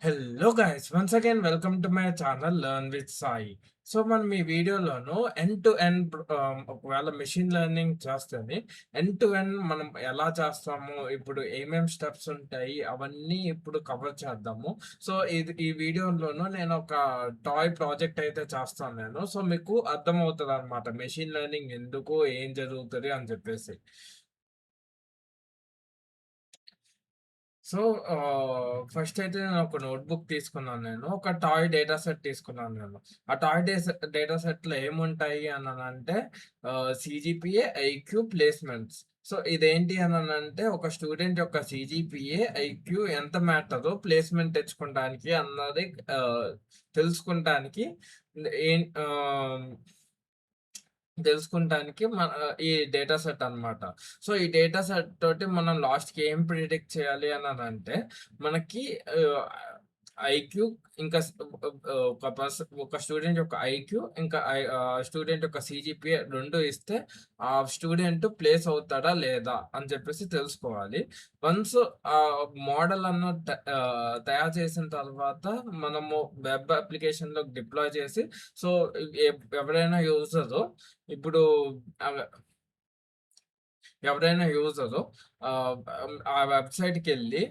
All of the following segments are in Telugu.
Hello guys once again welcome to my channel learn with Sai. So మనం ఈ వీడియోలోను ఎండ్ టు ఎండ్ ఒకవేళ మెషిన్ లెర్నింగ్ చేస్తుంది ఎండ్ టు ఎండ్ మనం ఎలా చేస్తాము, ఇప్పుడు ఏమేం స్టెప్స్ ఉంటాయి అవన్నీ ఇప్పుడు కవర్ చేద్దాము. సో ఈ వీడియోలోను నేను ఒక టాయ్ ప్రాజెక్ట్ అయితే చేస్తాను నేను. సో మీకు అర్థమవుతుంది అనమాట మెషిన్ లెర్నింగ్ ఎందుకు, ఏం జరుగుతుంది అని చెప్పేసి. సో, ఫస్ట్ అయితే నేను ఒక నోట్‌బుక్ తీసుకున్నాను నేను. ఒక టాయ్ డేటా సెట్ తీసుకున్నాను నేను. ఆ టాయ్ డేటా సెట్‌లో ఏముంటాయి అననంటే సీజీపీఏ, ఐక్యూ, ప్లేస్‌మెంట్స్. సో, ఇదేంటి అననంటే ఒక స్టూడెంట్ యొక్క సీజీపీఏ, ఐక్యూ ఎంత మ్యాటరో ప్లేస్‌మెంట్ తెచ్చుకోవడానికి అన్నది తెలుసుకుంటానికి ఏం ఆహ్ తెలుసుకుంటానికి ఈ డేటా సెట్ అన్నమాట. సో, ఈ డేటా సెట్ తోటి మనం లాస్ట్‌కి ఏం ప్రిడిక్ట్ చేయాలి అననంటే, మనకి ఆహ్, ఐక్యూ ఇంకా ఒక స్టూడెంట్ యొక్క ఐక్యూ ఇంకా స్టూడెంట్ యొక్క సీజీపీఏ 2 ఇస్తే, ఆ స్టూడెంట్ ప్లేస్ అవుతాడా లేదా అని చెప్పేసి తెలుసుకోవాలి. వన్స్ ఆ మోడల్ తయారు చేసిన తర్వాత మనము వెబ్ అప్లికేషన్‌లోకి డిప్లాయ్ చేసి, సో, ఎవరైనా యూజరు ఇప్పుడు ఆహ్, ఎవరైనా యూజరు ఆ వెబ్‌సైట్‌కెళ్ళి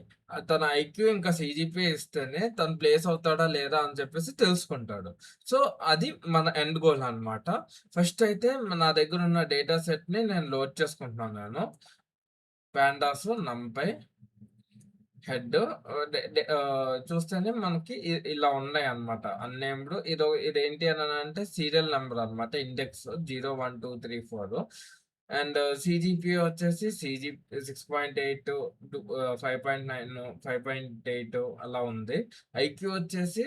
తన ఐక్యూ ఇంకా సీజీపీఏ ఇస్తేనే తను ప్లేస్ అవుతాడా లేదా అని చెప్పేసి తెలుసుకుంటాడు. సో, అది మన ఎండ్ గోల్ అన్నమాట. ఫస్ట్ అయితే నా దగ్గరున్న డేటా సెట్‌ని నేను లోడ్ చేసుకుంటున్నాను నేను. పాండాస్, నంపై, హెడ్ చూస్తేనే మనకి ఇలా ఉన్నాయన్నమాట. అన్‌నేమ్డ్ ఇదేంటి అననంటే సీరియల్ నంబర్ అన్నమాట. ఇండెక్స్ 0, 1, 2, 3, 4 అండ్ సీజీపీఏ వచ్చేసి 6.8 టు 5.9, 5.8 అలా ఉంది. ఐక్యూ వచ్చేసి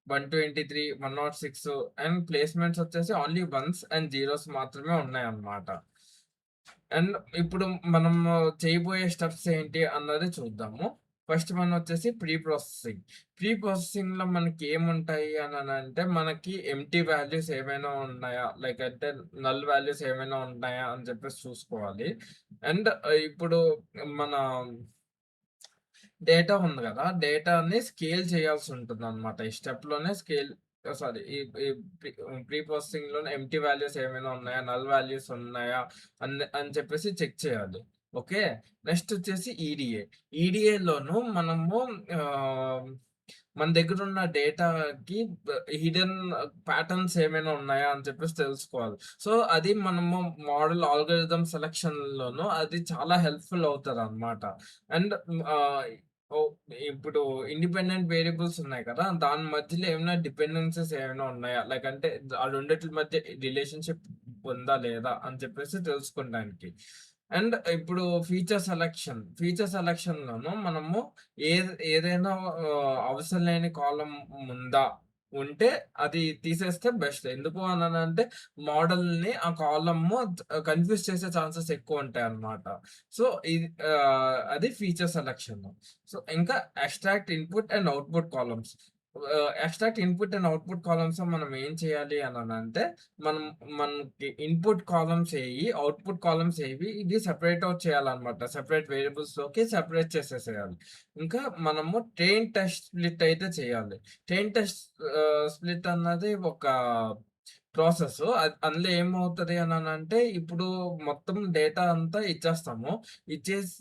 123, 106 అండ్ ప్లేస్‌మెంట్స్ వచ్చేసి ఓన్లీ వన్స్ అండ్ జీరోస్ మాత్రమే ఉన్నాయన్నమాట. అండ్ ఇప్పుడు మనము చేయబోయే స్టెప్స్ ఏంటి అన్నది చూద్దాము. ఫస్ట్ వన్ వచ్చేసి ప్రీ ప్రాసెసింగ్. ప్రీ ప్రాసెసింగ్‌లో మనకి ఏముంటాయి అననంటే, మనకి ఎంప్టీ వాల్యూస్ ఏమైనా ఉన్నాయా? లైక్ అంటే నల్ వాల్యూస్ ఏమైనా ఉన్నాయా? అని చెప్పేసి చూసుకోవాలి. అండ్ ఇప్పుడు మన డేటా ఉంది గదా! డేటాని స్కేల్ చేయాల్సుంటుందనమాట. ఈ స్టెప్‌లోనే స్కేల్ సారీ ఈ ఈ ప్రీ ప్రీ ప్రాసెసింగ్‌లోనే ఎంప్టీ వాల్యూస్ ఏమైనా ఉన్నాయా? నల్ వాల్యూస్ ఉన్నాయా? అని చెప్పేసి చెక్ చేయాలి. ఓకే. నెక్స్ట్ వచ్చేసి ఈడీఏ. ఈడీఏలోను మనము ఆహ్, మన దగ్గరున్న డేటాకి హిడెన్ ప్యాటర్న్స్ ఏమైనా ఉన్నాయా? అని చెప్పేసి తెలుసుకోవాలి. సో, అది మనము మోడల్ ఆల్గోరిథం సెలక్షన్‌లోను అది చాలా హెల్ప్‌ఫుల్ అవుతదనమాట. అండ్ ఆహ్, ఓహ్! ఇప్పుడు ఇండిపెండెంట్ వేరియబుల్స్ ఉన్నాయి కదా! దాని మధ్యలో ఏమైనా డిపెండెన్సీస్ ఏమైనా ఉన్నాయా? లైక్ అంటే ఆ రెండిట్ల మధ్య రిలేషన్‌షిప్ ఉందా? లేదా? అని చెప్పేసి తెలుసుకోవడానికి. అండ్ ఇప్పుడు ఫీచర్ సెలక్షన్‌లోను మనము ఏదైనా అవసరం లేని కాలమ్ ఉందా? ఉంటే అది తీసేస్తే బెస్ట్. ఎందుకు అనంటే మోడల్‌ని ఆ కాలము కన్‌ఫ్యూజ్ చేసే ఛాన్సెస్ ఎక్కువుంటాయన్నమాట. సో, అది ఫీచర్ సెలక్షన్. సో, ఇంకా extract input and output columns. Extract input and output కాలమ్స్‌లో మనం ఏం చేయాలి అననంటే, మనం మనకి ఇన్‌పుట్ కాలమ్స్ ఏయి, అవుట్‌పుట్ కాలమ్స్ ఏవి ఇది సెపరేట్ ఔట్ చేయాలన్నమాట. సెపరేట్ వేరియబుల్స్‌లోకి సెపరేట్ చేసేసేయాలి. ఇంకా మనము ట్రైన్ టెస్ట్ స్ప్లిట్ అయితే చేయాలి. ట్రైన్ టెస్ట్ స్ప్లిట్ అన్నది ఒక ప్రాసెస్. అందులో ఏమవుతది అననంటే, ఇప్పుడు మొత్తం డేటా అంతా ఇచ్చేస్తాము. ఇచ్చేసి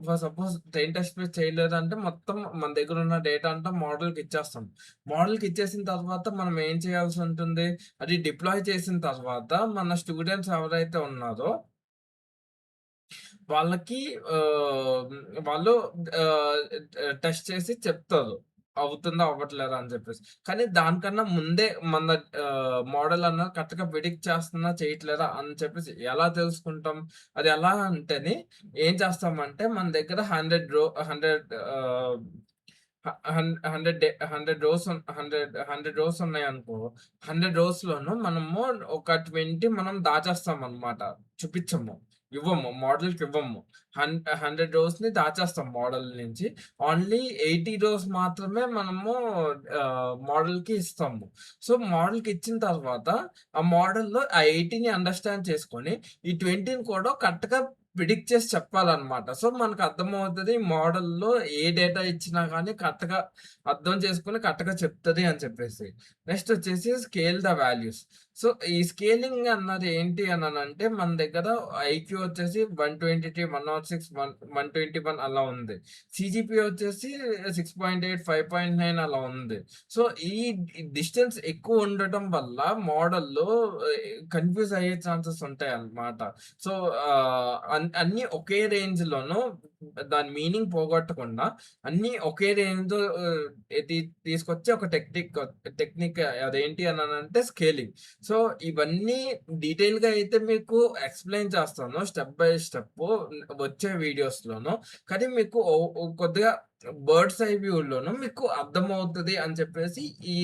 for suppose train test split చేయలేదంటే మొత్తం మన దగ్గరున్న డేటా అంతా మోడల్‌కి ఇచ్చేస్తాం. మోడల్‌కి ఇచ్చేసిన తర్వాత మనం ఏం చేయాల్సి ఉంటుంది? అది డిప్లాయ్ చేసిన తర్వాత మన స్టూడెంట్స్ ఎవరైతే ఉన్నారో వాళ్ళకి ఆహ్, వాళ్ళు ఆహ్, టెస్ట్ చేసి చెప్తారు. అవుతుందా? అవ్వట్లేదా? అని చెప్పేసి. కానీ దానికన్నా ముందే మన మోడల్ అన్నది కరెక్ట్‌గా ప్రిడిక్ట్ చేస్తుందా? చేయట్లేదా? అని చెప్పేసి ఎలా తెలుసుకుంటాం? అది ఎలా అంటేని ఏం చేస్తామంటే మన దగ్గర 100 హ హన్ 100 రోస్ 100 రోస్ ఉన్నాయనుకో, 100 రోస్‌లోను మనము ఒక 20 మనం దాచేస్తామనమాట. చూపిచ్చము. మోడల్‌కివ్వము. 100 రోస్‌ని దాచేస్తాం మోడల్ నుంచి. ఓన్లీ 80 రోస్ మాత్రమే మనము మోడల్‌కి ఇస్తాము. సో, మోడల్‌కి ఇచ్చిన తర్వాత ఆ మోడల్‌లో ఆ 80ని అండర్‌స్టాండ్ చేసుకొని, ఈ 20ని కూడా కరెక్ట్‌గా ప్రిడిక్ట్ చేసి చెప్పాలన్నమాట. సో, మనకు అర్థమవుతది మోడల్‌లో ఏ డేటా ఇచ్చినా గానీ కరెక్ట్‌గా అర్థం చేసుకొని కరెక్ట్‌గా చెప్తది అని చెప్పేసి. నెక్స్ట్ వచ్చేసి స్కేల్ ద వాల్యూస్. సో, ఈ స్కేలింగ్ అన్నది ఏంటి అననంటే మన దగ్గర ఐక్యూ వచ్చేసి 123, 106, 121 అలా ఉంది. సీజీపీఏ వచ్చేసి 6.8, 5.9 అలా ఉంది. సో, ఈ డిస్టెన్స్ ఎక్కువ ఉండటం వల్ల మోడల్‌లో కన్‌ఫ్యూజ్ అయ్యే ఛాన్సెస్ ఉంటాయన్నమాట. సో, అన్నీ ఒకే రేంజ్‌లోను దాని మీనింగ్ పోగొట్టకుండా అన్నీ ఒకే రేంజ్‌లో తి తీసుకొచ్చి ఒక టెక్నిక్ అదేంటి అననంటే స్కేలింగ్. సో, ఇవన్నీ డీటెయిల్‌గా అయితే మీకు ఎక్స్‌ప్లెయిన్ చేస్తాను స్టెప్ బై స్టెప్పు వచ్చే వీడియోస్‌లోను. కానీ మీకు కొద్దిగా బర్డ్స్ ఐ వ్యూలోను మీకు అర్థమవుతది అని చెప్పేసి ఈ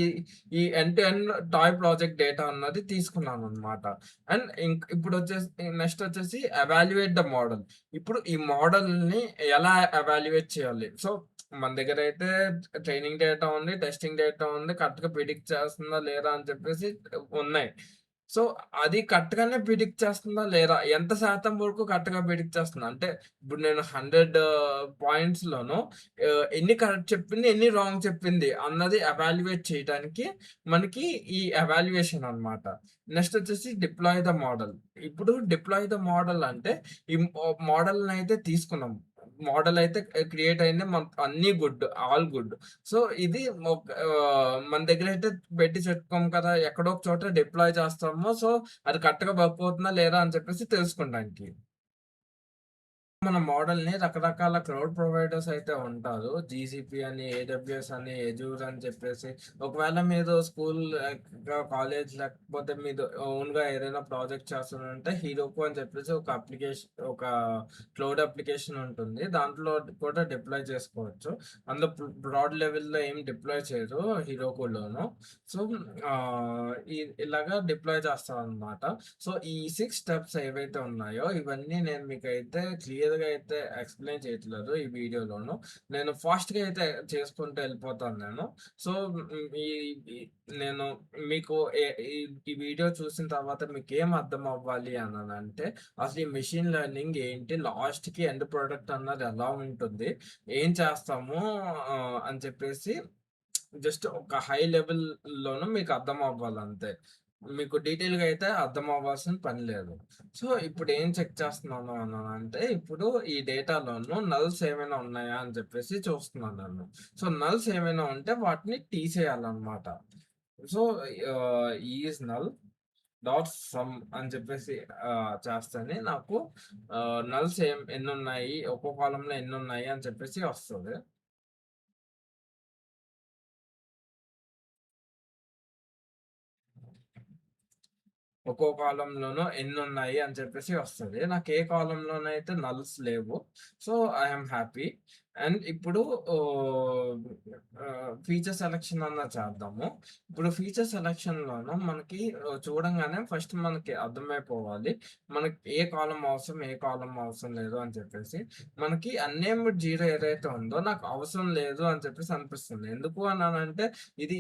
ఈ end to end toy project data అన్నది తీసుకున్నాననమాట. అండ్ ఇప్పుడొచ్చేసి నెక్స్ట్ వచ్చేసి ఎవాల్యుయేట్ ద మోడల్. ఇప్పుడు ఈ మోడల్‌ని ఎలా ఎవాల్యుయేట్ చేయాలి? సో, మన దగ్గరైతే ట్రైనింగ్ డేటా ఉంది, టెస్టింగ్ డేటా ఉంది. కరెక్ట్‌గా ప్రిడిక్ట్ చేస్తుందా లేదా అని చెప్పేసి ఉన్నాయి. సో, అది కరెక్ట్‌గానే ప్రిడిక్ట్ చేస్తుందా లేదా? ఎంత శాతం వరకు కరెక్ట్‌గా ప్రిడిక్ట్ చేస్తుందా? అంటే ఇప్పుడు నేను 100 పాయింట్స్‌లోను ఎన్ని కరెక్ట్ చెప్పింది, ఎన్ని రాంగ్ చెప్పింది అన్నది ఎవాల్యుయేట్ చేయటానికి మనకి ఈ ఎవాల్యుయేషన్ అన్నమాట. నెక్స్ట్ వచ్చేసి డిప్లాయ్ ద మోడల్. ఇప్పుడు డిప్లాయ్ ద మోడల్ అంటే ఈ మోడల్‌నయితే తీసుకున్నాం. మోడల్ అయితే క్రియేట్ అయింది. అన్నీ గుడ్. All good. సో, ఇది మన దగ్గరైతే పెట్టి చెప్పుకోము కదా! ఎక్కడో ఒక చోట డిప్లాయ్ చేస్తాము. సో, అది కరెక్ట్‌గా వర్క్ అవుతుందా లేదా అని చెప్పేసి తెలుసుకోవడానికి. మన మోడల్‌ని రకరకాల క్లౌడ్ ప్రొవైడర్స్ అయితే ఉంటారు. జీసీపీ అని, ఏడబ్ల్యూఎస్ అని, ఎజూర్ అని చెప్పేసి. ఒకవేళ మీరు స్కూల్ కాలేజ్ లేకపోతే మీది ఓన్‌గా ఏదైనా ప్రాజెక్ట్ చేస్తున్నారంటే హీరోకు అని చెప్పేసి ఒక క్లౌడ్ అప్లికేషన్ ఉంటుంది. దాంట్లో కూడా డిప్లాయ్ చేసుకోవచ్చు. అందులో బ్రాడ్ లెవెల్‌లో ఏం డిప్లాయ్ చేయరు హీరోకులోను. సో, ఇలాగా డిప్లాయ్ చేస్తారనమాట. సో, ఈ 6 స్టెప్స్ ఏవైతే ఉన్నాయో, ఇవన్నీ నేను మీకైతే క్లియర్‌గా అయితే ఎక్స్‌ప్లెయిన్ చేయట్లేదు ఈ వీడియోలోను. నేను ఫాస్ట్‌గా అయితే చేసుకుంటూ ఎళ్ళిపోతాను నేను. సో, ఈ ఈ నేను మీకు ఈ ఈ వీడియో చూసిన తర్వాత మీకేం అర్థం అవ్వాలి అననంటే, అసలు ఈ మెషిన్ లెర్నింగ్ ఏంటి? లాస్ట్‌కి ఎండ్ ప్రొడక్ట్ అన్నది ఎలా ఉంటుంది? ఏం చేస్తాము అని చెప్పేసి జస్ట్ ఒక హై లెవెల్‌లోను మీకు అర్థం అవ్వాలంతే. మీకు డీటెయిల్‌గా అయితే అర్థం అవ్వాల్సిన పని లేదు. సో, ఇప్పుడు ఏం చెక్ చేస్తున్నాను అనంటే, ఇప్పుడు ఈ డేటాలోను నల్స్ ఏమైనా ఉన్నాయా అని చెప్పేసి చూస్తున్నాను నేను. సో, నల్స్ ఏమైనా ఉంటే వాటిని తీసేయాలన్నమాట. So, is null dot sum అని చెప్పేసి చేస్తేనే నాకు నల్స్ ఎన్నున్నాయి, ఒక్కో కాలమ్‌లో ఎన్నున్నాయి అని చెప్పేసి వస్తది. ఒక్కో కాలమ్‌లోనూ ఎన్నున్నాయి అని చెప్పేసి వస్తది. నాకు ఏ కాలమ్‌లోనైతే నల్స్ లేవు. So, I am happy. And ఇప్పుడు ఫీచర్ సెలక్షన్ అన్నా చేద్దాము. ఇప్పుడు ఫీచర్ సెలక్షన్‌లోను మనకి చూడంగానే ఫస్ట్ మనకి అర్థమైపోవాలి. మనకి ఏ కాలమ్ అవసరం, ఏ కాలమ్ అవసరం లేదు అని చెప్పేసి. మనకి అన్నేమ్డ్ 0 ఏదైతే ఉందో నాకు అవసరం లేదు అని చెప్పేసి అనిపిస్తుంది. ఎందుకు అనంటే ఇది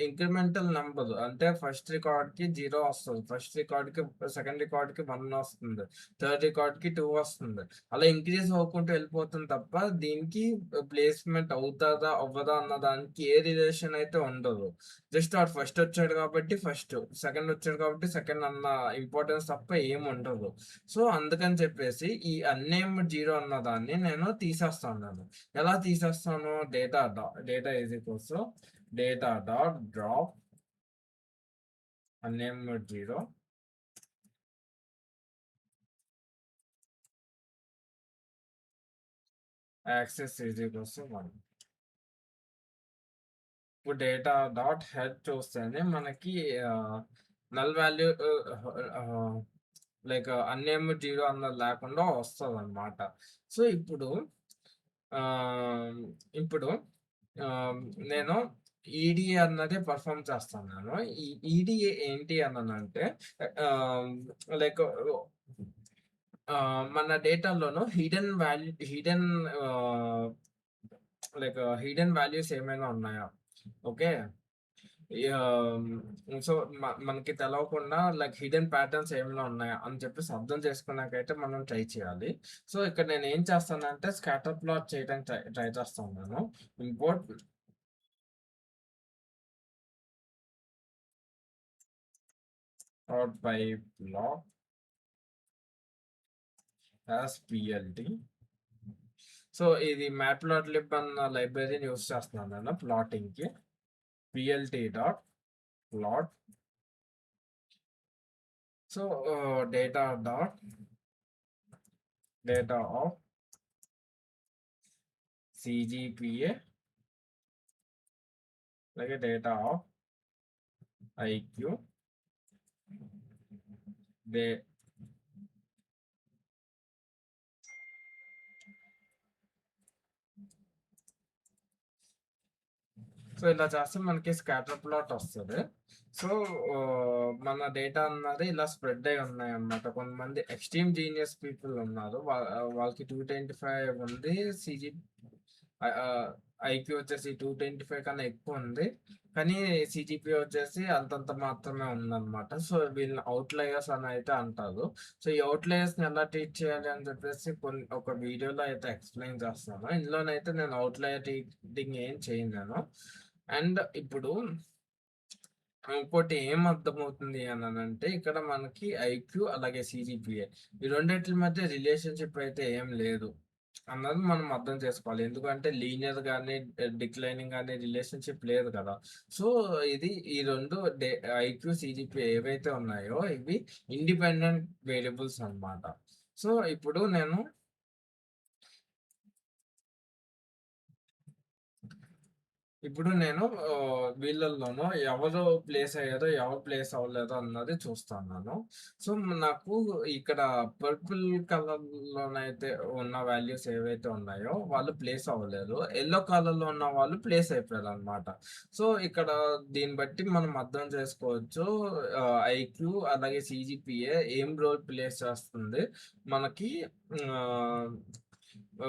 ఇంక్రిమెంటల్ నంబర్. అంటే ఫస్ట్ రికార్డ్‌కి 0 వస్తది. ఫస్ట్ రికార్డ్‌కి సెకండ్ రికార్డ్‌కి 1 వస్తుంది. థర్డ్ రికార్డ్‌కి 2 వస్తుంది. అలా ఇంక్రీజ్ అవ్వుకుంటూ వెళ్ళిపోతుంది తప్ప దీనికి ప్లేస్‌మెంట్ అవుతదా? అవ్వదా? అన్న దానికి ఏ రిలేషన్ అయితే ఉండదు. జస్ట్ వాడు ఫస్ట్ వచ్చాడు కాబట్టి ఫస్ట్, సెకండ్ వచ్చాడు కాబట్టి సెకండ్ అన్న ఇంపార్టెన్స్ తప్ప ఏముండదు. సో, అందుకని చెప్పేసి ఈ అన్నేమ్డ్ 0 అన్న దాన్ని నేను తీసేస్తున్నాను. ఎలా తీసేస్తాను? Data is equals to data dot drop unnamed 0 access is equals to 1. ఇప్పుడు డేటా డాట్ హెడ్ చూస్తేనే మనకి నల్ వాల్యూ లైక్ అన్నేమ్డ్ 0 అన్నది లేకుండా వస్తదనమాట. సో, ఆహ్, ఇప్పుడు నేను ఈడీఏ అన్నదే పెర్ఫార్మ్ చేస్తాను నేను. ఈ ఈడీఏ ఏంటి అననంటే ఆహ్, లైక్ మన డేటాలోను ఆహ్, హిడెన్ వాల్యూస్ ఏమైనా ఉన్నాయా? ఓకే. సో, మనకి తెలవకుండా లైక్ హిడెన్ ప్యాటర్న్స్ ఏమైనా ఉన్నాయా అని చెప్పేసి అర్థం చేసుకున్నాకైతే మనం ట్రై చేయాలి. సో, ఇక్కడ నేనేం చేస్తానంటే స్కాటర్ ప్లాట్ చేయడానికి ట్రై ట్రై చేస్తా ఉన్నాను. Import plot by plot as PLT. So, ఇది మ్యాట్‌ప్లాట్‌లిబ్ అన్న లైబ్రరీని యూజ్ చేస్తున్నాను నేను ప్లాటింగ్‌కి. PLT dot plot. So, data dot data of CGPA అలాగే data of IQ day so, ఇలా చేస్తే మనకి స్కాటర్ ప్లాట్ వస్తది. సో, మన డేటా అన్నది ఇలా స్ప్రెడ్ అయ్యి ఉన్నాయన్నమాట. కొంతమంది ఎక్స్‌ట్రీమ్ జీనియస్ పీపుల్ ఉన్నారు. వాళ్ళకి 225 ఉంది. ఐక్యూ వచ్చేసి 225 కన్నా ఎక్కువుంది. కానీ సీజీపీఏ వచ్చేసి అంతంత మాత్రమే ఉందన్నమాట. సో, వీళ్ళని ఔట్‌లయర్స్ అని అయితే అంటారు. సో, ఈ ఔట్‌లయర్స్‌ని ఎలా ట్రీట్ చేయాలి అని చెప్పేసి ఒక వీడియోలో అయితే ఎక్స్‌ప్లెయిన్ చేస్తాను. ఇందులోనైతే నేను ఔట్‌లయర్ ట్రీటింగ్ ఏం చేయను నేను. అండ్ ఇప్పుడు ఇంకోటి ఏం అర్థమవుతుంది అనంటే ఇక్కడ మనకి ఐక్యూ అలాగే సీజీపీఏ ఈ రెండిట్ల మధ్య రిలేషన్‌షిప్ అయితే ఏం లేదు అన్నది మనం అర్థం చేసుకోవాలి. ఎందుకంటే లీనియర్ గాని, డిక్లైనింగ్ గాని రిలేషన్‌షిప్ లేదు కదా! సో, ఇది ఈ 2 ఐక్యూ, సీజీపీఏ ఏవైతే ఉన్నాయో ఇవి ఇండిపెండెంట్ వేరియబుల్స్ అన్నమాట. సో, ఇప్పుడు నేను వీళ్ళల్లోనూ ఎవరు ప్లేస్ అయ్యారో, ఎవరు ప్లేస్ అవ్వలేదో అన్నది చూస్తున్నాను. సో, నాకు ఇక్కడ పర్పుల్ కలర్‌లోనైతే ఉన్న వాల్యూస్ ఏవైతే ఉన్నాయో వాళ్ళు ప్లేస్ అవ్వలేదు. యెల్లో కలర్‌లో ఉన్న వాళ్ళు ప్లేస్ అయిపోయారనమాట. సో, ఇక్కడ దీన్ని బట్టి మనం అర్థం చేసుకోవచ్చు ఐక్యూ అలాగే సీజీపీఏ ఏం రోల్ ప్లేస్ చేస్తుంది మనకి ఆహ్,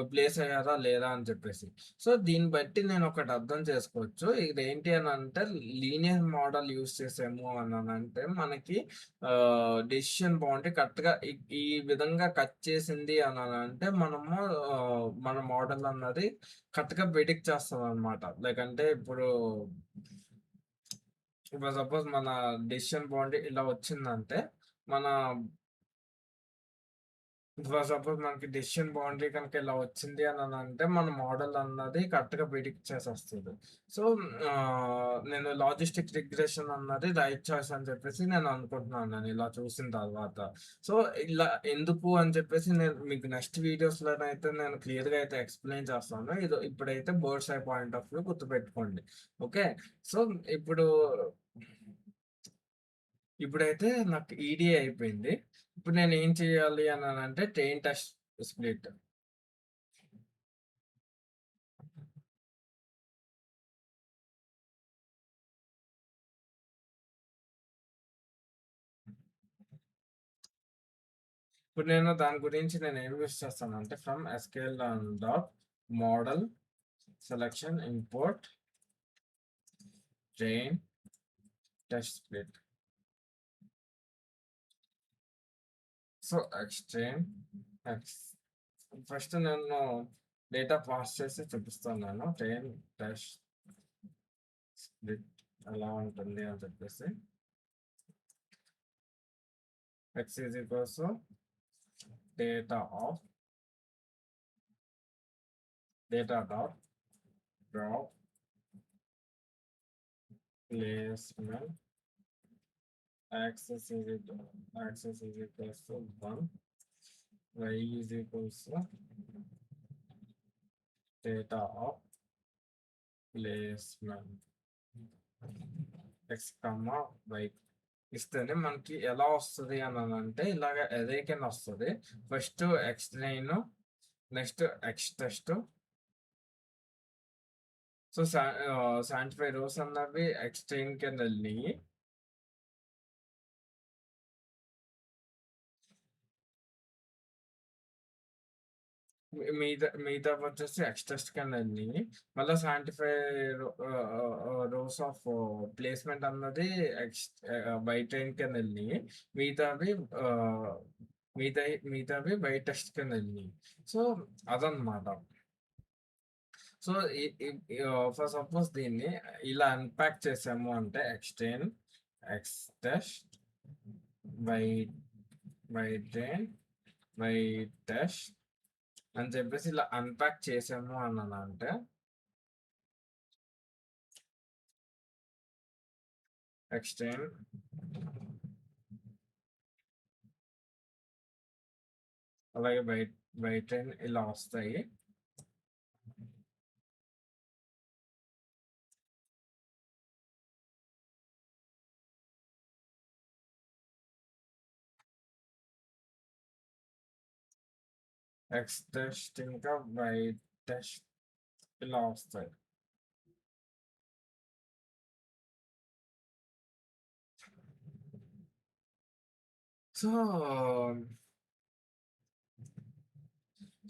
ప్లేస్ అయ్యారా లేదా అని చెప్పేసి. సో, దీన్ని బట్టి నేనొకటి అర్థం చేసుకోవచ్చు. ఇదేంటి అనంటే లీనియర్ మోడల్ యూజ్ చేసాము అననంటే మనకి డెసిషన్ బౌండరీ కరెక్ట్‌గా ఈ విధంగా కట్ చేసింది అననంటే మనము మన మోడల్ అన్నది కరెక్ట్‌గా ప్రిడిక్ట్ చేస్తదనమాట. లైక్ అంటే ఇప్పుడు సపోజ్ మన డెసిషన్ బౌండరీ ఇలా వచ్చిందంటే మన ఫర్ సపోజ్ మనకి డెసిషన్ బౌండరీ కనుక ఇలా వచ్చింది అనంటే మన మోడల్ అన్నది కరెక్ట్‌గా ప్రిడిక్ట్ చేసేస్తది. సో, నేను లాజిస్టిక్ రిగ్రెషన్ అన్నది రైట్ చాయిస్ అని చెప్పేసి నేను అనుకుంటున్నాను నేను ఇలా చూసిన తర్వాత. సో, ఇలా ఎందుకు అని చెప్పేసి నేను మీకు నెక్స్ట్ వీడియోస్‌లోనైతే నేను క్లియర్‌గా అయితే ఎక్స్‌ప్లెయిన్ చేస్తాను. ఇప్పుడైతే bird's eye point of view గుర్తుపెట్టుకోండి. ఓకే. సో, ఇప్పుడు ఇప్పుడైతే నాకు ఈడీఏ అయిపోయింది. ఇప్పుడు నేనేం చేయాలి అనంటే ట్రైన్ టెస్ట్ స్ప్లిట్. ఇప్పుడు నేను దాని గురించి నేనేం యూజ్ చేస్తానంటే from SQL dot model selection import train test split. So, x train X first నేను డేటా పాస్ చేసి చూపిస్తాను నేను. ట్రైన్ టెస్ట్ స్ప్లిట్ ఎలా ఉంటుంది అని చెప్పేసి. X is equals to data of data dot drop placement access is equals to 1, y is equals to data of placement x, y ఇస్తేనే మనకి ఎలా వస్తది అనంటే ఇలాగ అర్రే కింద వస్తది. First x9 next x test. So, 75 rows అన్నవి x10 కింద ఎళ్ళినియి. మిగతా వచ్చేసి ఎక్స్ టెస్ట్ కింద వెళ్ళి మళ్ళీ 75 రోస్ ఆఫ్ ప్లేస్మెంట్ అన్నది ఎక్స్ బై ట్రైన్ కింద వెళ్ళి మిగతావి ఆ, మిగతావి బై టెస్ట్ కింద వెళ్ళి సో అదనమాట. సో ఫర్ సపోజ్ దీన్ని ఇలా అన్పాక్ చేసాము అంటే extend X test by train by test అని చెప్పేసి ఇలా అన్పాక్ చేసాము అన్నాను అంటే ఎక్స్టెండ్ అలాగే బయట ఇలా వస్తాయి. ఎక్స్ టెస్ట్ ఇంకా బై టెస్ట్ ఇలా వస్తాయి.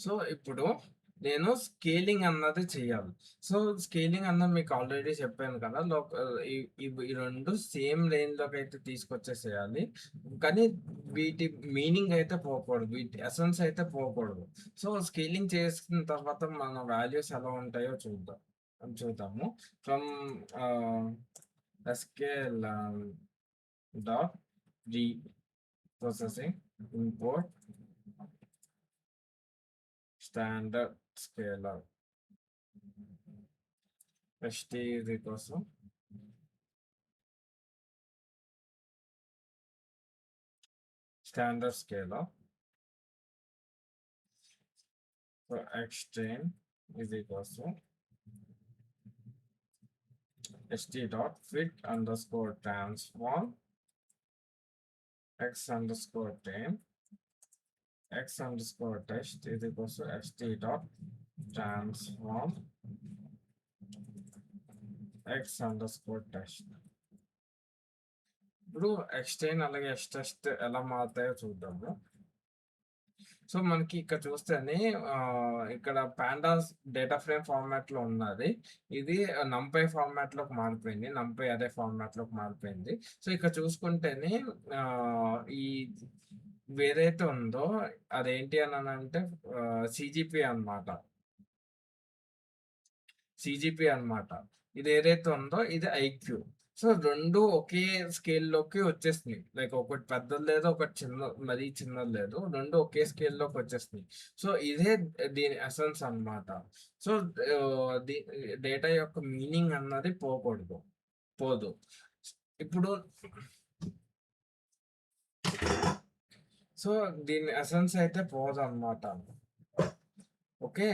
సో ఇప్పుడు నేను స్కేలింగ్ అన్నది చేయాలి. సో స్కేలింగ్ అన్నది మీకు ఆల్రెడీ చెప్పాను కదా. ఈ రెండు సేమ్ రేంజ్లోకి అయితే తీసుకొచ్చేసేయాలి, కానీ వీటి మీనింగ్ అయితే పోకూడదు, వీటి ఎసెన్స్ అయితే పోకూడదు. సో స్కేలింగ్ చేసిన తర్వాత మన వాల్యూస్ ఎలా ఉంటాయో చూద్దాము. From scale dot re processing import standard scalar st is equals to standard scalar. So extend is equals to st dot fit underscore transform x underscore 10 x underscore test is equals to st dot transform x underscore test. ఇప్పుడు ఎక్స్టెండ్ అలాగే ఎక్స్టెస్ట్ ఎలా మారుతాయో చూద్దాము. సో మనకి ఇక్కడ చూస్తేనే ఇక్కడ పాండాస్ డేటా ఫ్రేమ్ ఫార్మాట్ లో ఉన్నది, ఇది నంపై ఫార్మాట్ లోకి మారిపోయింది, నంపై అదే ఫార్మాట్ లోకి మారిపోయింది. సో ఇక్కడ చూసుకుంటేనే ఈ వేరైతే ఉందో అదేంటి అని అంటే సిజిపి అన్నమాట. సిజిపి అన్నమాట. ఇది ఏదైతే ఉందో ఇది ఐక్యూ. సో రెండు ఒకే స్కేల్లోకి వచ్చేస్తున్నాయి. లైక్ ఒకటి పెద్దది లేదు, ఒకటి మరీ చిన్నది లేదు, రెండు ఒకే స్కేల్లోకి వచ్చేస్తున్నాయి. సో ఇదే దీని ఎసెన్స్ అన్నమాట. సో డేటా యొక్క మీనింగ్ అన్నది పోదు. ఇప్పుడు సో దీని ఎసెన్స్ అయితే పోదు అన్నమాట. ఓకే.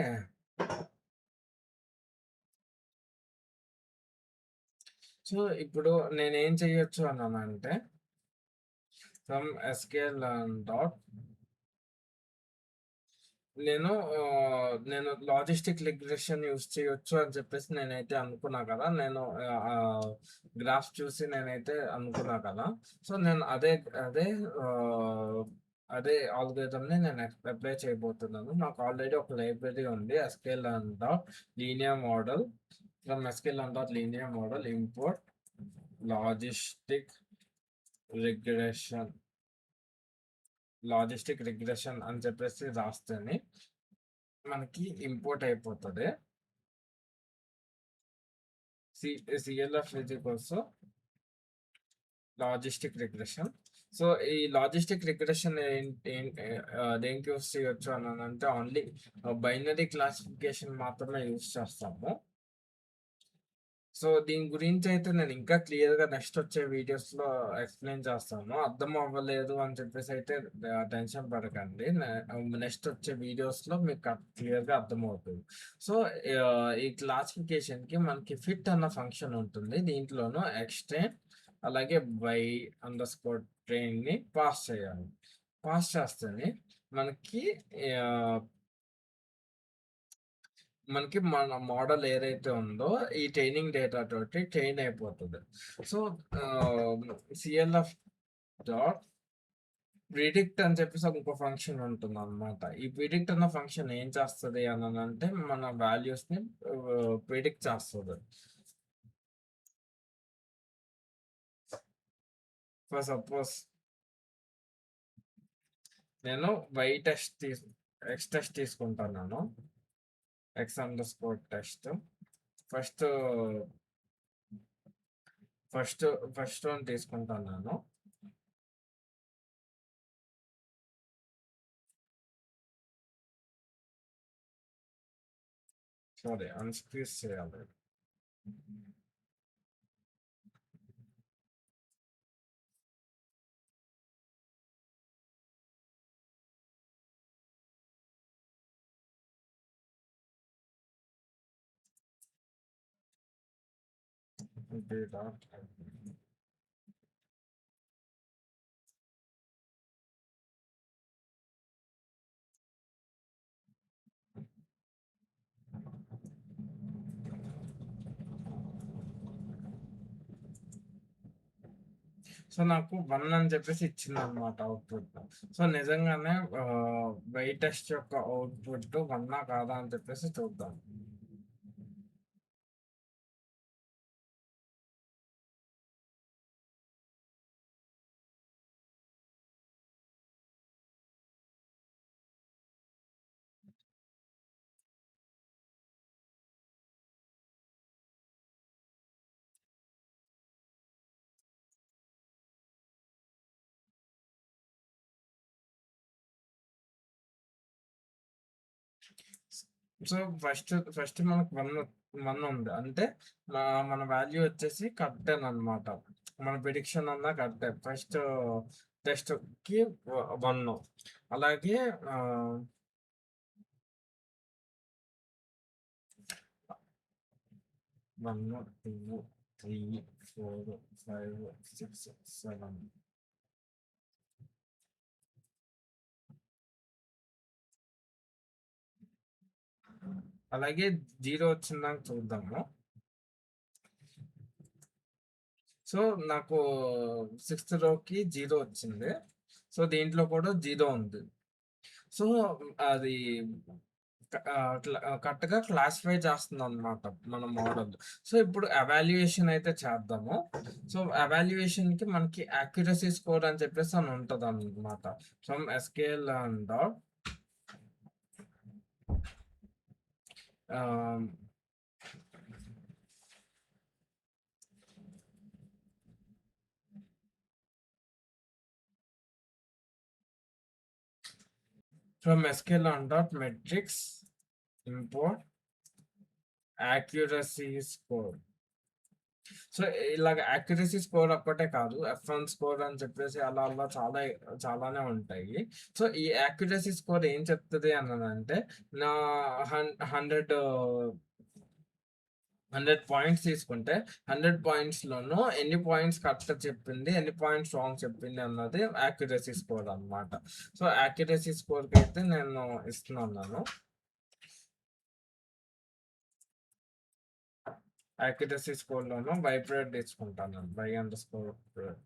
సో ఇప్పుడు నేనేం చేయొచ్చు అన్నానంటే ఫ్రమ్ ఎస్కేల్ డాట్ నేను లాజిస్టిక్ రిగ్రెషన్ యూస్ చేయొచ్చు అని చెప్పేసి నేనైతే అనుకున్నా కదా. నేను గ్రాఫ్ చూసి నేనైతే అనుకున్నా కదా. సో నేను అదే ఆల్గోరిథంని నేను అప్లై చేయబోతున్నాను. నాకు ఆల్రెడీ ఒక లైబ్రరీ ఉంది, SQL dot linear model. From SQL dot linear model import logistic regression అని చెప్పేసి రాస్తేనే మనకి ఇంపోర్ట్ అయిపోతుంది. సిఎల్ఎఫ్ ఇది కోసం లాజిస్టిక్ రిగ్రెషన్. సో ఈ లాజిస్టిక్ రిగ్రెషన్ దేనికి యూస్ చేయొచ్చు అని అంటే ఓన్లీ బైనరీ క్లాసిఫికేషన్ మాత్రమే యూస్ చేస్తాము. సో దీని గురించి అయితే నేను ఇంకా క్లియర్గా నెక్స్ట్ వచ్చే వీడియోస్లో ఎక్స్ప్లెయిన్ చేస్తాను. అర్థం అవ్వలేదు అని చెప్పేసి అయితే టెన్షన్ పడకండి, నెక్స్ట్ వచ్చే వీడియోస్లో మీకు క్లియర్గా అర్థమవుతుంది. సో ఈ క్లాసిఫికేషన్కి మనకి ఫిట్ అన్న ఫంక్షన్ ఉంటుంది, దీంట్లోనూ ఎక్స్టెండ్ అలాగే బై అండర్స్కోర్ ట్రైన్ని పాస్ చేయాలి. పాస్ చేస్తేనే మనకి మన మోడల్ ఏదైతే ఉందో ఈ ట్రైనింగ్ డేటా తోటి ట్రైన్ అయిపోతుంది. సో సిఎల్ఎఫ్ డాట్ ప్రిడిక్ట్ అని చెప్పేసి ఇంకో ఫంక్షన్ ఉంటుందన్నమాట. ఈ ప్రిడిక్ట్ అన్న ఫంక్షన్ ఏం చేస్తది అననంటే మన వాల్యూస్‌ని ప్రిడిక్ట్ చేస్తది. ఫర్ సపోజ్ నేను ఎక్స్ టెస్ట్ తీసుకుంటున్నాను. X under score test. First first first one తీసుకుంటున్నాను. సారీ అన్‌స్క్వీజ్ చేయాలి. డేటా సో, నాకు 1 అని చెప్పేసి ఇచ్చిందనమాట అవుట్‌పుట్. సో, నిజంగానే వై టెస్ట్ యొక్క అవుట్‌పుట్ 1 కాదా అని చెప్పేసి చూద్దాం. సో, ఫస్ట్ మనకు 1 ఉంది. అంటే మన వాల్యూ వచ్చేసి కరెక్టేననమాట. మన ప్రిడిక్షన్ అన్నా కరెక్టే. ఫస్ట్ టెస్ట్‌కి 1 అలాగే ఆహ్, 1, 2, 3, 4, 5, 6, 7 అలాగే 0 వచ్చిందాక చూద్దాము. సో, నాకు సిక్స్త్ రోకి 0 వచ్చింది. సో, దీంట్లో కూడా 0 ఉంది. సో, అది కరెక్ట్‌గా క్లాసిఫై చేస్తుందనమాట మన మోడల్. సో, ఇప్పుడు ఎవాల్యుయేషన్ అయితే చేద్దాము. సో, ఎవాల్యుయేషన్‌కి మనకి యాక్యురసీ స్కోర్ అని చెప్పేసి అని ఉంటదనమాట. From SKL and dot ah, from SKL and dot metrics import accuracy score. So, ఇలాగ యాక్యురసీ స్కోర్ ఒక్కటే కాదు. ఎఫ్1 స్కోర్ అని చెప్పేసి అలా చాలానే ఉంటాయి. సో, ఈ యాక్యురసీ స్కోర్ ఏం చెప్తది అననంటే నా 100 పాయింట్స్ తీసుకుంటే 100 పాయింట్స్‌లోనూ ఎన్ని పాయింట్స్ కరెక్ట్‌గా చెప్పింది, ఎన్ని పాయింట్స్ రాంగ్ చెప్పింది అన్నది యాక్యురసీ స్కోర్ అన్నమాట. సో, యాక్యురసీ స్కోర్‌కైతే నేను ఇస్తున్నాను. యాక్యురసీ స్కోర్‌లోను బై ప్రైడ్ తీసుకుంటాను. By under score pride.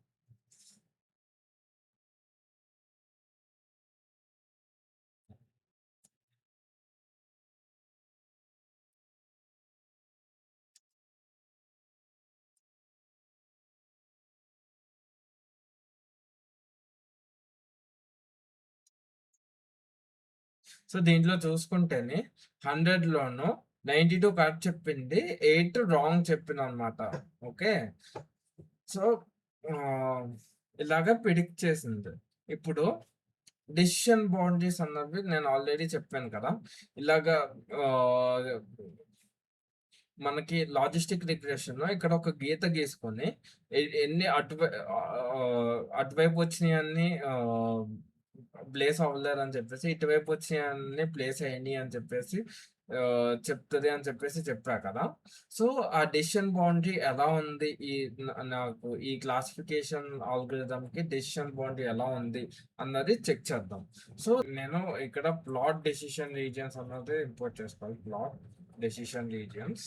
So, దీంట్లో చూసుకుంటేనే 100లోను 92 కరెక్ట్ చెప్పింది. 8 రాంగ్ చెప్పిందనమాట. ఓకే. సో, ఆహ్, ఇలాగ ప్రిడిక్ట్ చేసింది. ఇప్పుడు డెసిషన్ బౌండరీస్ అన్నవి నేను ఆల్రెడీ చెప్పాను కదా! ఇలాగా ఆహ్, మనకి లాజిస్టిక్ రిగ్రెషన్‌లో ఇక్కడ ఒక గీత గీసుకొని ఎన్ని అటువైపు వచ్చినయన్ని ప్లేస్ అవ్వలేదని చెప్పేసి, ఇటువైపు వచ్చినయన్ని ప్లేస్ అయినియి అని చెప్పేసి చెప్తది అని చెప్పేసి చెప్పా కదా! సో, ఆ డెసిషన్ బౌండరీ ఎలా ఉంది? నాకు ఈ క్లాసిఫికేషన్ ఆల్గోరిథమ్‌కి డెసిషన్ బౌండరీ ఎలా ఉంది అన్నది చెక్ చేద్దాం. సో, నేను ఇక్కడ ప్లాట్ డెసిషన్ రీజియన్స్ అన్నది ఇంపోర్ట్ చేసుకోవాలి. Plot decision regions.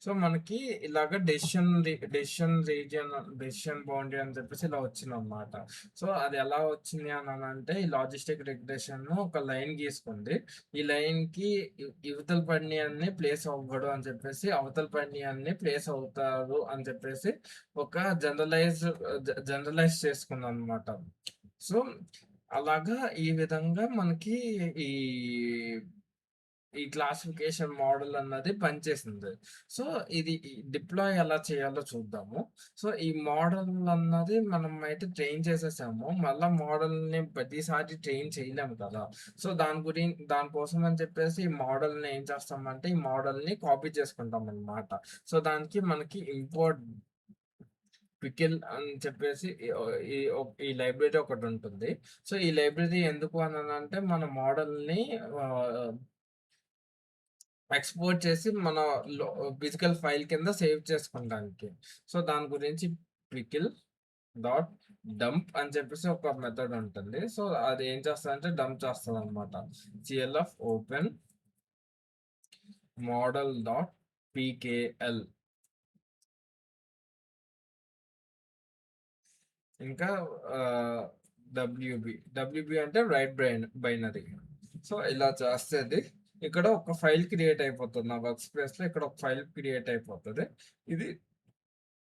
సో, మనకి ఇలాగ డెసిషన్ బౌండరీ అని చెప్పేసి ఇలా వచ్చిందనమాట. సో, అది ఎలా వచ్చింది అనంటే, ఈ లాజిస్టిక్ రిగ్రెషన్ ఒక లైన్ గీసుకుంది. ఈ లైన్‌కి ఇవతల పడినయన్నీ ప్లేస్ అవ్వడు అని చెప్పేసి, అవతల పడినయన్నీ ప్లేస్ అవుతారు అని చెప్పేసి, ఒక జనరలైజ్ చేసుకుందనమాట. సో, అలాగా ఈ విధంగా మనకి ఈ ఈ క్లాసిఫికేషన్ మోడల్ అన్నది పనిచేసింది. సో, ఇది డిప్లాయ్ ఎలా చేయాలో చూద్దాము. సో, ఈ మోడల్ అన్నది మనం అయితే ట్రైన్ చేసేసాము. మళ్ళా మోడల్‌ని ప్రతిసారి ట్రైన్ చేయలేము కదా! సో, దానికోసం అని చెప్పేసి ఈ మోడల్‌ని ఏం చేస్తామంటే, ఈ మోడల్‌ని కాపీ చేసుకుంటామనమాట. సో, దానికి మనకి ఇంపోర్ట్ పికిల్ అని చెప్పేసి ఈ లైబ్రరీ ఒకటుంటుంది. సో, ఈ లైబ్రరీ ఎందుకు అననంటే, మన మోడల్‌ని ఆహ్ ఎక్స్‌పోర్ట్ చేసి మన లో ఫిజికల్ ఫైల్ కింద సేవ్ చేసుకుంటానికి. సో, దాని గురించి పికిల్ డాట్ డంప్ అని చెప్పేసి ఒక మెథడ్ ఉంటుంది. సో, అది ఏం చేస్తదంటే డంప్ చేస్తదనమాట. CLF open model dot PKL ఇంకా డబ్ల్యూబీ అంటే బైనరీ. సో, ఇలా చేస్తది. ఇక్కడ ఒక ఫైల్ క్రియేట్ అయిపోతది. నా వర్క్ స్పేస్‌లో ఇక్కడ ఒక ఫైల్ క్రియేట్ అయిపోతది. ఇది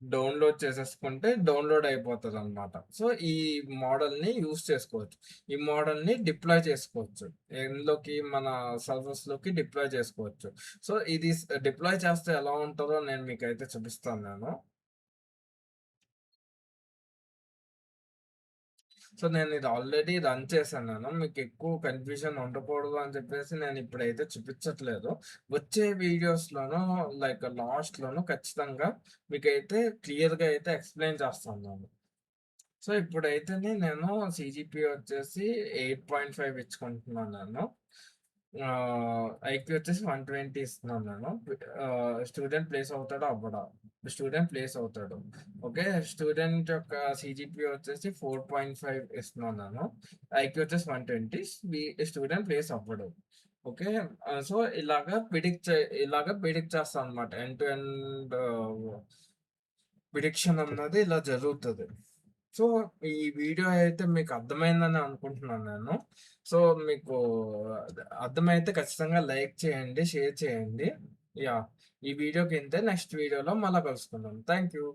డౌన్‌లోడ్ చేసేసుకుంటే డౌన్‌లోడ్ అయిపోతదనమాట. సో, ఈ మోడల్‌ని యూజ్ చేసుకోవచ్చు. ఈ మోడల్‌ని డిప్లాయ్ చేసుకోవచ్చు. ఎందులోకి మన సర్వర్స్‌లోకి డిప్లాయ్ చేసుకోవచ్చు. సో, ఇది డిప్లాయ్ చేస్తే ఎలా ఉంటదో నేను మీకైతే చూపిస్తాను నేను. సో, నేనిది ఆల్రెడీ రన్ చేశాను నేను. మీకెక్కువ కన్‌ఫ్యూజన్ ఉండకూడదు అని చెప్పేసి నేనిప్పుడైతే చూపిచ్చట్లేదు. వచ్చే వీడియోస్‌లోనూ లైక్ లాస్ట్‌లోనూ ఖచ్చితంగా మీకైతే క్లియర్‌గా అయితే ఎక్స్‌ప్లెయిన్ చేస్తాను నేను. సో, ఇప్పుడైతేనే నేను సీజీపీఏ వచ్చేసి 8.5 ఇచ్చుకుంటున్నాను నేను. ఐక్యూ వచ్చేసి 120 ఇస్తున్నాను నేను. స్టూడెంట్ ప్లేస్ అవుతాడో అవ్వడా? స్టూడెంట్ ప్లేస్ అవుతాడు. ఓకే. స్టూడెంట్ యొక్క సీజీపీఏ వచ్చేసి 4.5 ఇస్తున్నాను నేను. ఐక్యూ వచ్చేసి 120 స్టూడెంట్ ప్లేస్ అవ్వడు. ఓకే. సో, ఇలాగా ప్రిడిక్ట్ చేస్తాననమాట. ఎండ్ టు ఎండ్ ప్రిడిక్షన్ అన్నది ఇలా జరుగుతది. సో, ఈ వీడియో అయితే మీకు అర్థమైందని అనుకుంటున్నాను నేను. సో, మీకు అర్థమైతే ఖచ్చితంగా లైక్ చేయండి, షేర్ చేయండి. యాహ్! ఈ వీడియోకి ఇంతే. నెక్స్ట్ వీడియోలో మళ్ళా కలుసుకుందాం. Thank you.